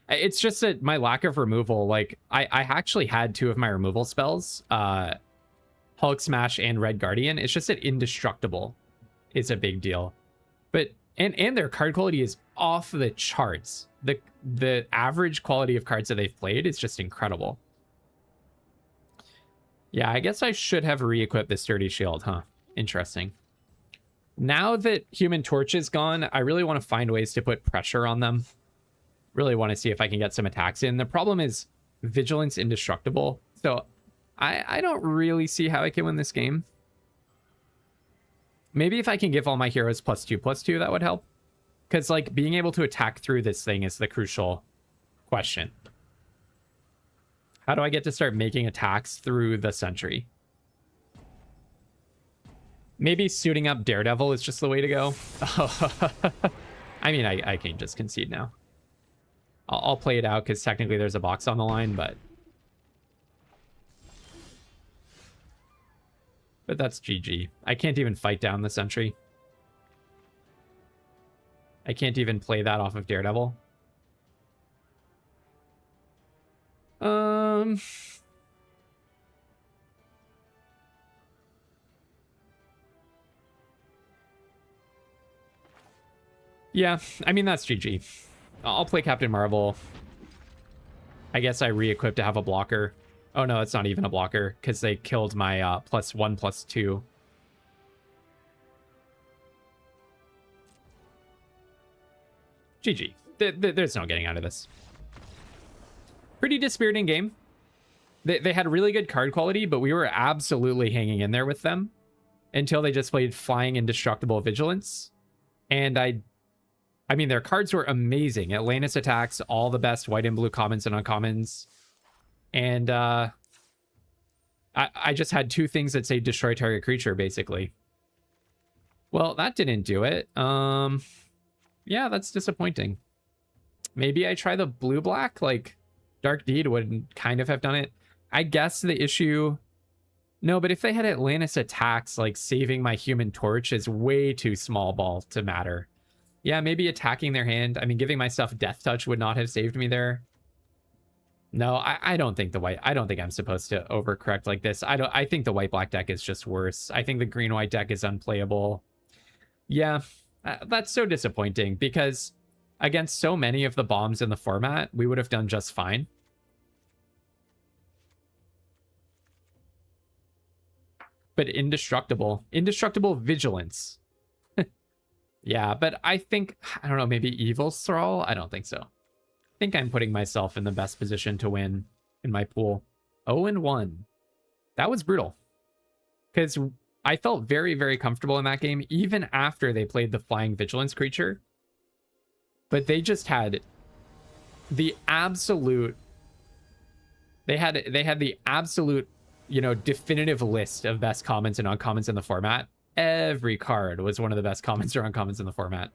It's just that my lack of removal, like, I actually had 2 of my removal spells, Hulk Smash and Red Guardian. It's just that Indestructible is a big deal. But, and their card quality is off the charts. The average quality of cards that they've played is just incredible. Yeah, I guess I should have re-equipped the Sturdy Shield, huh? Interesting. Now that Human Torch is gone, I really want to find ways to put pressure on them. Really want to see if I can get some attacks in. The problem is Vigilance Indestructible. So I don't really see how I can win this game. Maybe if I can give all my heroes +2/+2, that would help. Because, like, being able to attack through this thing is the crucial question. How do I get to start making attacks through the Sentry? Maybe suiting up Daredevil is just the way to go. I mean, I can just concede now. I'll play it out because technically there's a box on the line, but that's GG. I can't even fight down the Sentry. I can't even play that off of Daredevil. Yeah, I mean, that's GG. I'll play Captain Marvel. I guess I re-equipped to have a blocker. Oh no, it's not even a blocker because they killed my +1/+2. GG. There's no getting out of this. Pretty dispiriting game. They had really good card quality, but we were absolutely hanging in there with them until they just played Flying Indestructible Vigilance. And I mean, their cards were amazing. Atlantis attacks, all the best white and blue commons and uncommons. And I just had 2 things that say destroy target creature, basically. Well, that didn't do it. Yeah, that's disappointing. Maybe I try the blue-black? Like, Dark Deed would kind of have done it. I guess the issue... No, but if they had Atlantis attacks, like, saving my Human Torch is way too small ball to matter. Yeah, maybe attacking their hand. I mean, giving my stuff Death Touch would not have saved me there. No, I don't think I don't think I'm supposed to overcorrect like this. I think the white-black deck is just worse. I think the green-white deck is unplayable. Yeah, that's so disappointing because against so many of the bombs in the format, we would have done just fine. But Indestructible Vigilance. Yeah, but I think, I don't know, maybe Evil's Thrall? I don't think so. I think I'm putting myself in the best position to win in my pool. 0-1. That was brutal. Because I felt very, very comfortable in that game, even after they played the flying vigilance creature. But they just had the absolute... They had the absolute, you know, definitive list of best commons and uncommons in the format. Every card was one of the best commons or uncommons in the format.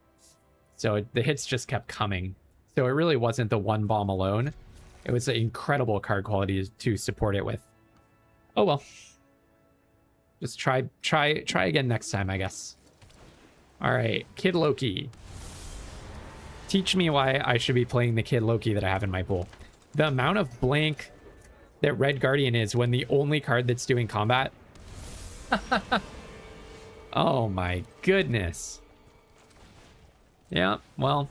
So the hits just kept coming. So it really wasn't the one bomb alone. It was an incredible card quality to support it with. Oh well. Just try again next time, I guess. All right, Kid Loki. Teach me why I should be playing the Kid Loki that I have in my pool. The amount of blank that Red Guardian is when the only card that's doing combat. Oh my goodness. Yeah, well.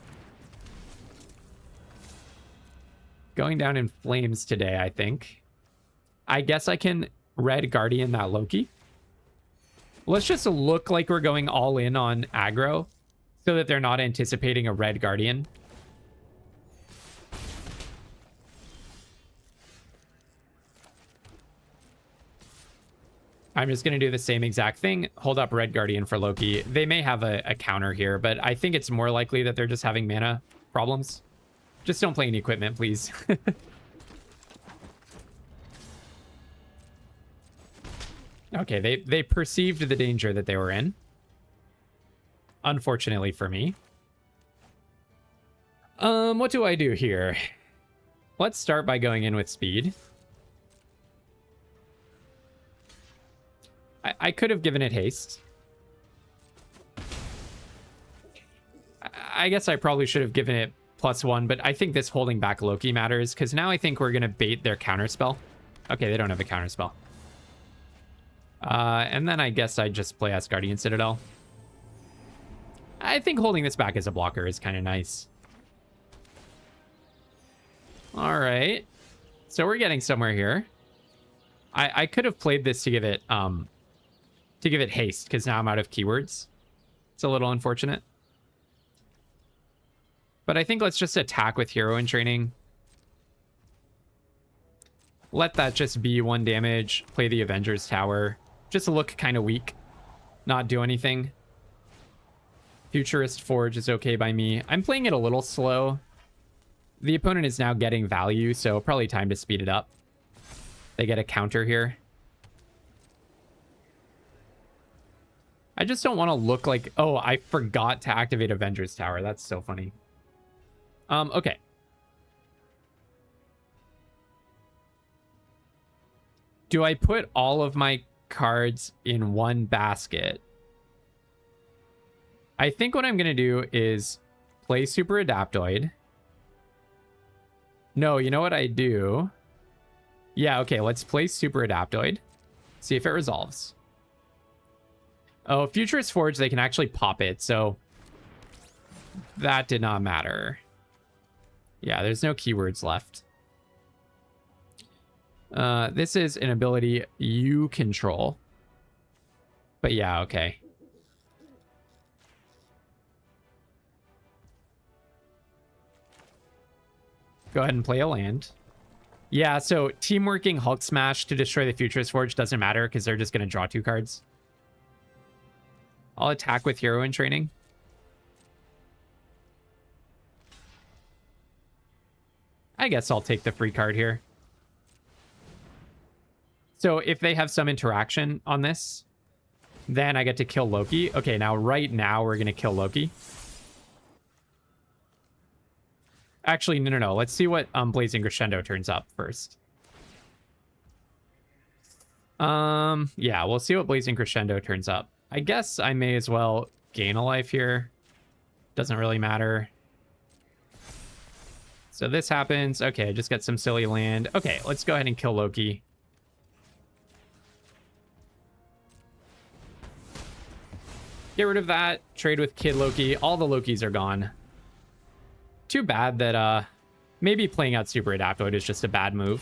Going down in flames today, I think. I guess I can Red Guardian that Loki. Let's just look like we're going all in on aggro so that they're not anticipating a Red Guardian. I'm just going to do the same exact thing. Hold up Red Guardian for Loki. They may have a counter here, but I think it's more likely that they're just having mana problems. Just don't play any equipment, please. Okay, they perceived the danger that they were in. Unfortunately for me. What do I do here? Let's start by going in with speed. I could have given it haste. I guess I probably should have given it +1, but I think this holding back Loki matters, because now I think we're going to bait their counterspell. Okay, they don't have a counterspell. And then I guess I just play Asgardian Citadel. I think holding this back as a blocker is kind of nice. All right. So we're getting somewhere here. I could have played this to give it haste, because now I'm out of keywords. It's a little unfortunate. But I think let's just attack with Hero in Training. Let that just be 1 damage. Play the Avengers Tower. Just look kind of weak. Not do anything. Futurist Forge is okay by me. I'm playing it a little slow. The opponent is now getting value, so probably time to speed it up. They get a counter here. I just don't want to look like... Oh, I forgot to activate Avengers Tower. That's so funny. Okay. Do I put all of my cards in one basket? I think what I'm going to do is play Super Adaptoid. No, you know what I do? Yeah, okay, let's play Super Adaptoid. See if it resolves. Oh, Futurist Forge, they can actually pop it, so that did not matter. Yeah, there's no keywords left. This is an ability you control. But yeah, okay. Go ahead and play a land. Yeah, so teamworking Hulk Smash to destroy the Futurist Forge doesn't matter because they're just going to draw 2 cards. I'll attack with Hero in Training. I guess I'll take the free card here. So if they have some interaction on this, then I get to kill Loki. Okay, now right now we're going to kill Loki. Actually, no. Let's see what Blazing Crescendo turns up first. Yeah, we'll see what Blazing Crescendo turns up. I guess I may as well gain a life here. Doesn't really matter. So this happens. Okay, just get some silly land. Okay, let's go ahead and kill Loki. Get rid of that. Trade with Kid Loki. All the Lokis are gone. Too bad that maybe playing out Super Adaptoid is just a bad move.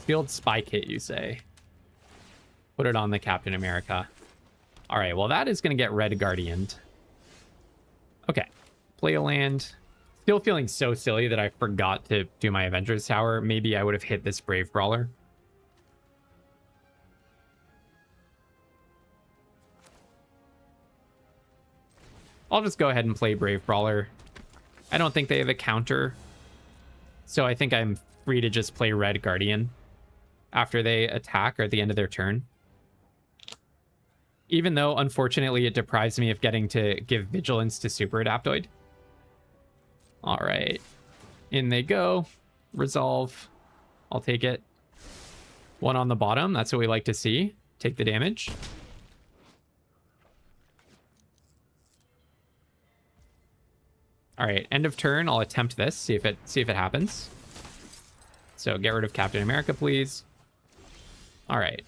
Field Spy Kit, you say. Put it on the Captain America. All right, well, that is going to get Red Guardianed. Okay, play a land. Still feeling so silly that I forgot to do my Avengers Tower. Maybe I would have hit this Brave Brawler. I'll just go ahead and play Brave Brawler. I don't think they have a counter, so I think I'm free to just play Red Guardian after they attack or at the end of their turn. Even though, unfortunately, it deprives me of getting to give Vigilance to Super Adaptoid. All right. In they go. Resolve. I'll take it. One on the bottom. That's what we like to see. Take the damage. All right. End of turn. I'll attempt this. See if it happens. So get rid of Captain America, please. All right.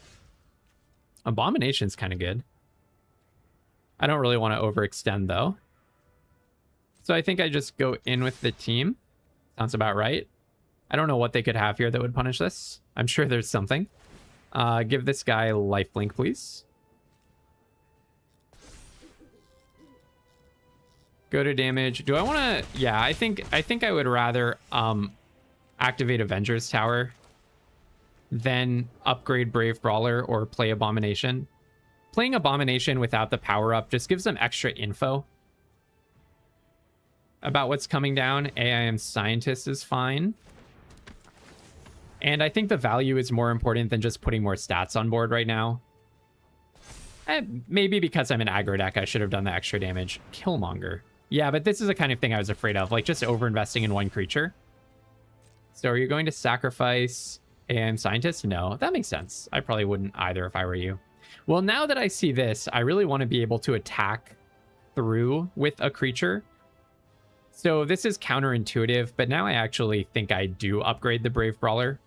Abomination's kind of good. I don't really want to overextend, though. So I think I just go in with the team. Sounds about right. I don't know what they could have here that would punish this. I'm sure there's something. Give this guy lifelink, please. Go to damage. Do I want to... Yeah, I think I would rather activate Avengers Tower than upgrade Brave Brawler or play Abomination. Playing Abomination without the power-up just gives them extra info about what's coming down. AIM Scientist is fine. And I think the value is more important than just putting more stats on board right now. Maybe because I'm an aggro deck, I should have done the extra damage. Killmonger. Yeah, but this is the kind of thing I was afraid of, like just over-investing in one creature. So are you going to sacrifice AIM Scientist? No, that makes sense. I probably wouldn't either if I were you. Well, now that I see this, I really want to be able to attack through with a creature. So this is counterintuitive, but now I actually think I do upgrade the Brave Brawler.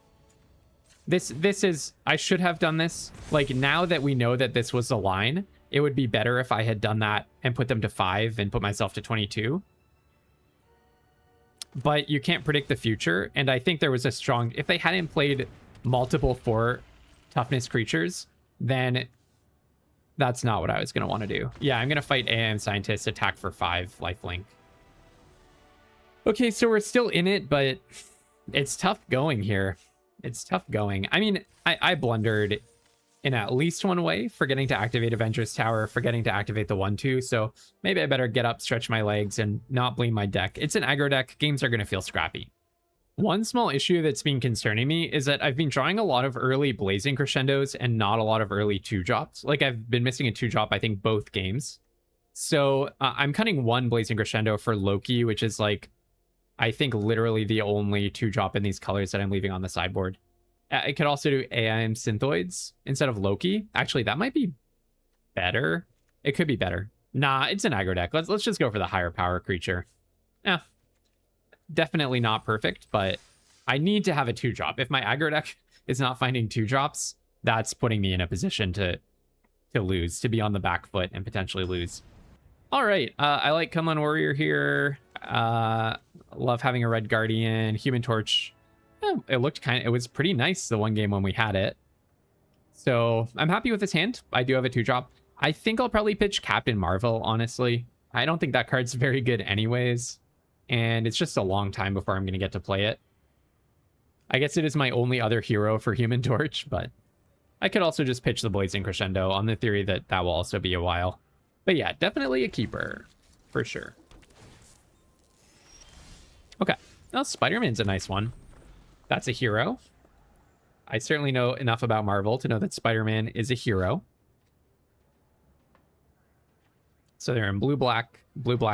This is... I should have done this. Like, now that we know that this was the line, it would be better if I had done that and put them to 5 and put myself to 22. But you can't predict the future, and I think there was a strong... If they hadn't played multiple 4 toughness creatures, then that's not what I was going to want to do. Yeah, I'm going to fight AIM Scientist, attack for 5, lifelink. Okay, so we're still in it, but it's tough going here. It's tough going. I mean, I blundered in at least one way, forgetting to activate Avengers Tower, forgetting to activate the 1/2, so maybe I better get up, stretch my legs, and not blame my deck. It's an aggro deck. Games are going to feel scrappy. One small issue that's been concerning me is that I've been drawing a lot of early Blazing Crescendos and not a lot of early 2-drops. Like, I've been missing a 2-drop, I think, both games. So I'm cutting one Blazing Crescendo for Loki, which is like, I think literally the only 2-drop in these colors that I'm leaving on the sideboard. I could also do AIM Synthoids instead of Loki. Actually, that might be better. It could be better. Nah, it's an aggro deck. Let's just go for the higher power creature. Yeah. Definitely not perfect, but I need to have a 2-drop. If my aggro deck is not finding 2-drops, that's putting me in a position to lose, to be on the back foot and potentially lose. All right, I like Kunlun Warrior here. Love having a Red Guardian. Human Torch. It looked it was pretty nice the one game when we had it. So I'm happy with this hand. I do have a 2-drop. I think I'll probably pitch Captain Marvel, honestly. I don't think that card's very good anyways. And it's just a long time before I'm going to get to play it. I guess it is my only other hero for Human Torch, but I could also just pitch the Blazing Crescendo on the theory that that will also be a while. But yeah, definitely a keeper, for sure. Okay, well, Spider-Man's a nice one. That's a hero. I certainly know enough about Marvel to know that Spider-Man is a hero. So they're in blue-black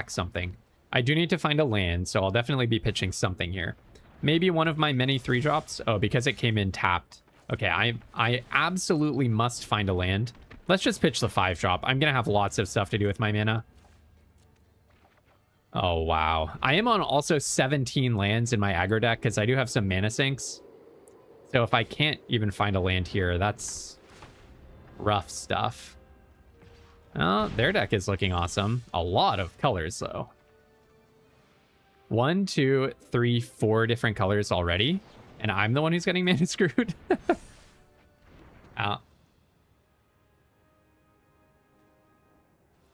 something. I do need to find a land, so I'll definitely be pitching something here. Maybe one of my many 3-drops. Oh, because it came in tapped. Okay, I absolutely must find a land. Let's just pitch the 5-drop. I'm going to have lots of stuff to do with my mana. Oh, wow. I am on also 17 lands in my aggro deck because I do have some mana sinks. So if I can't even find a land here, that's rough stuff. Oh, their deck is looking awesome. A lot of colors, though. 1, 2, 3, 4 different colors already. And I'm the one who's getting mana screwed.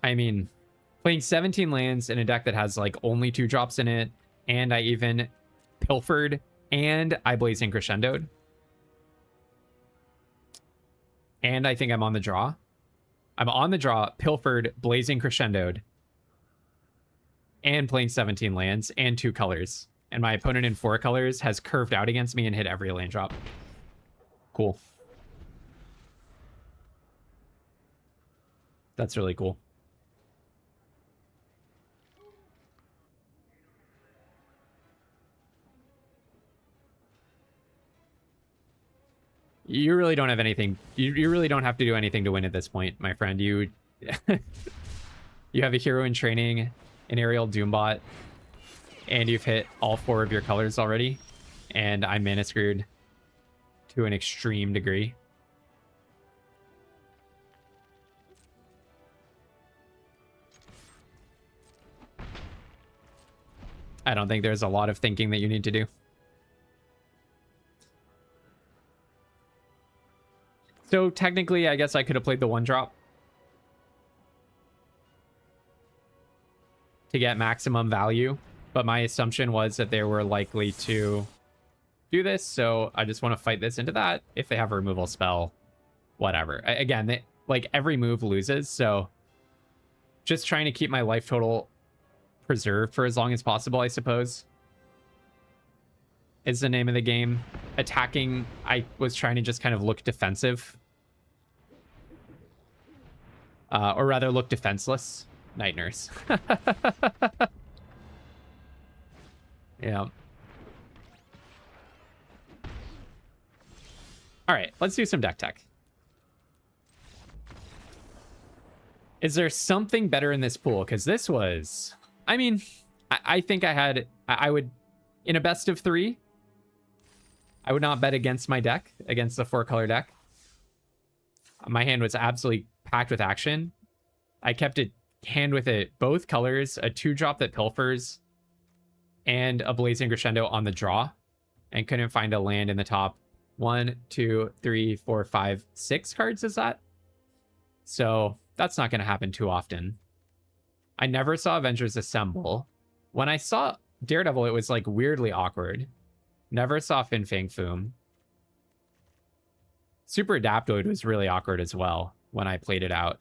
I mean, playing 17 lands in a deck that has like only 2-drops in it, and I even pilfered, and I Blazing Crescendoed. And I think I'm on the draw. I'm on the draw, pilfered, Blazing Crescendoed. and playing 17 lands and 2 colors. And my opponent in 4 colors has curved out against me and hit every land drop. Cool. That's really cool. You really don't have anything. You really don't have to do anything to win at this point, my friend. You you have a hero in training, an aerial doombot, and you've hit all 4 of your colors already. And I'm mana screwed to an extreme degree. I don't think there's a lot of thinking that you need to do. So technically, I guess I could have played the 1-drop to get maximum value, but my assumption was that they were likely to do this, so I just want to fight this into that. If they have a removal spell, whatever. Again, like every move loses, so just trying to keep my life total preserved for as long as possible, I suppose, is the name of the game. Attacking, I was trying to just kind of look defensive. Or rather, look defenseless. Night Nurse. Yeah. All right, let's do some deck tech. Is there something better in this pool? Because this was... I mean, I think I would... In a best of 3, I would not bet against my deck, against the 4-color deck. My hand was absolutely packed with action. I kept it hand with it both colors, a 2-drop that pilfers, and a Blazing Crescendo on the draw, and couldn't find a land in the top 1, 2, 3, 4, 5, 6 cards, is that? So that's not going to happen too often. I never saw Avengers Assemble. When I saw Daredevil, it was like weirdly awkward. Never saw Fin Fang Foom. Super Adaptoid was really awkward as well when I played it out.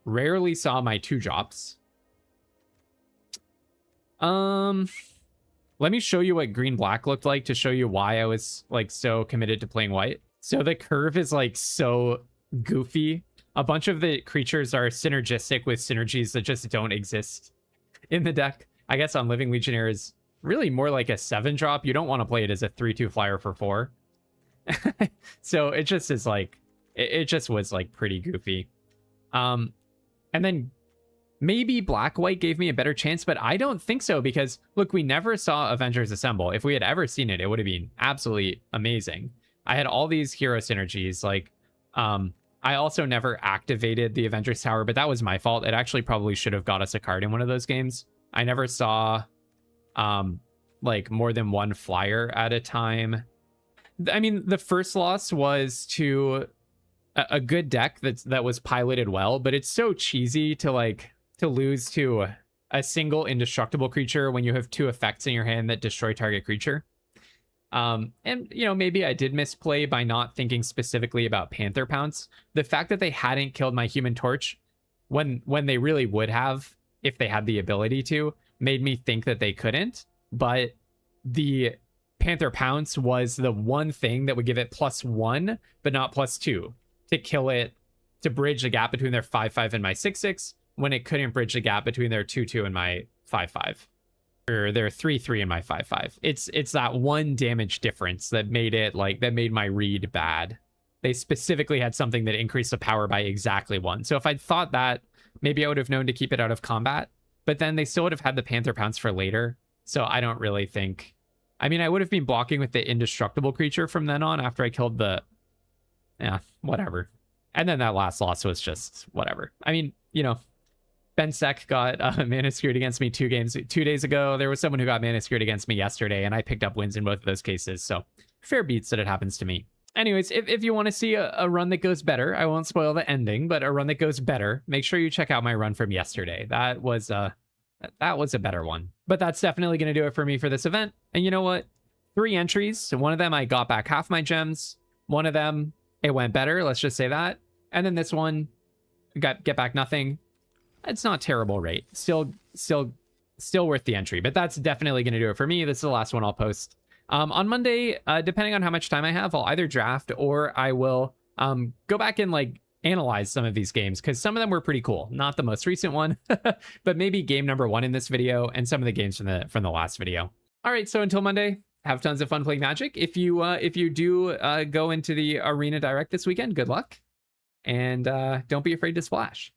Rarely saw my 2-drops. Let me show you what green-black looked like to show you why I was like so committed to playing white. So the curve is like so goofy. A bunch of the creatures are synergistic with synergies that just don't exist in the deck. I guess on Living Legionnaire is really more like a 7-drop. You don't want to play it as a 3/2 flyer for 4. So it just is like, it just was like pretty goofy. And then maybe black-white gave me a better chance, but I don't think so, because look, we never saw Avengers Assemble. If we had ever seen it, it would have been absolutely amazing. I had all these hero synergies. Like, I also never activated the Avengers Tower, but that was my fault. It actually probably should have got us a card in one of those games. I never saw, like, more than 1 flyer at a time. I mean, the first loss was to a good deck that was piloted well, but it's so cheesy to lose to a single indestructible creature when you have 2 effects in your hand that destroy target creature. And you know, maybe I did misplay by not thinking specifically about Panther Pounce. The fact that they hadn't killed my Human Torch when they really would have if they had the ability to made me think that they couldn't. But the Panther Pounce was the one thing that would give it +1, but not +2. To kill it, to bridge the gap between their 5/5 and my 6/6, when it couldn't bridge the gap between their 2/2 and my 5/5, or their 3/3 and my 5/5. It's that 1 damage difference that made it that made my read bad. They specifically had something that increased the power by exactly 1. So if I'd thought that, maybe I would have known to keep it out of combat. But then they still would have had the Panther Pounce for later. So I don't really think. I mean, I would have been blocking with the indestructible creature from then on after I killed the. Yeah, whatever. And then that last loss was just whatever. I mean, you know, Ben Sek got mana screwed against me 2 days ago. There was someone who got mana screwed against me yesterday, and I picked up wins in both of those cases. So fair beats that it happens to me. Anyways, if you want to see a run that goes better, I won't spoil the ending, but a run that goes better, make sure you check out my run from yesterday. That was a better one. But that's definitely going to do it for me for this event. And you know what? 3 entries. One of them I got back half my gems. One of them, it went better, let's just say that. And then this one, get back nothing. It's not terrible rate. Still worth the entry, but that's definitely going to do it for me. This is the last one I'll post. On Monday, depending on how much time I have, I'll either draft or I will go back and like analyze some of these games, because some of them were pretty cool. Not the most recent one, but maybe game number 1 in this video and some of the games from the last video. All right, so until Monday, have tons of fun playing Magic. If you do go into the Arena Direct this weekend, good luck, and don't be afraid to splash.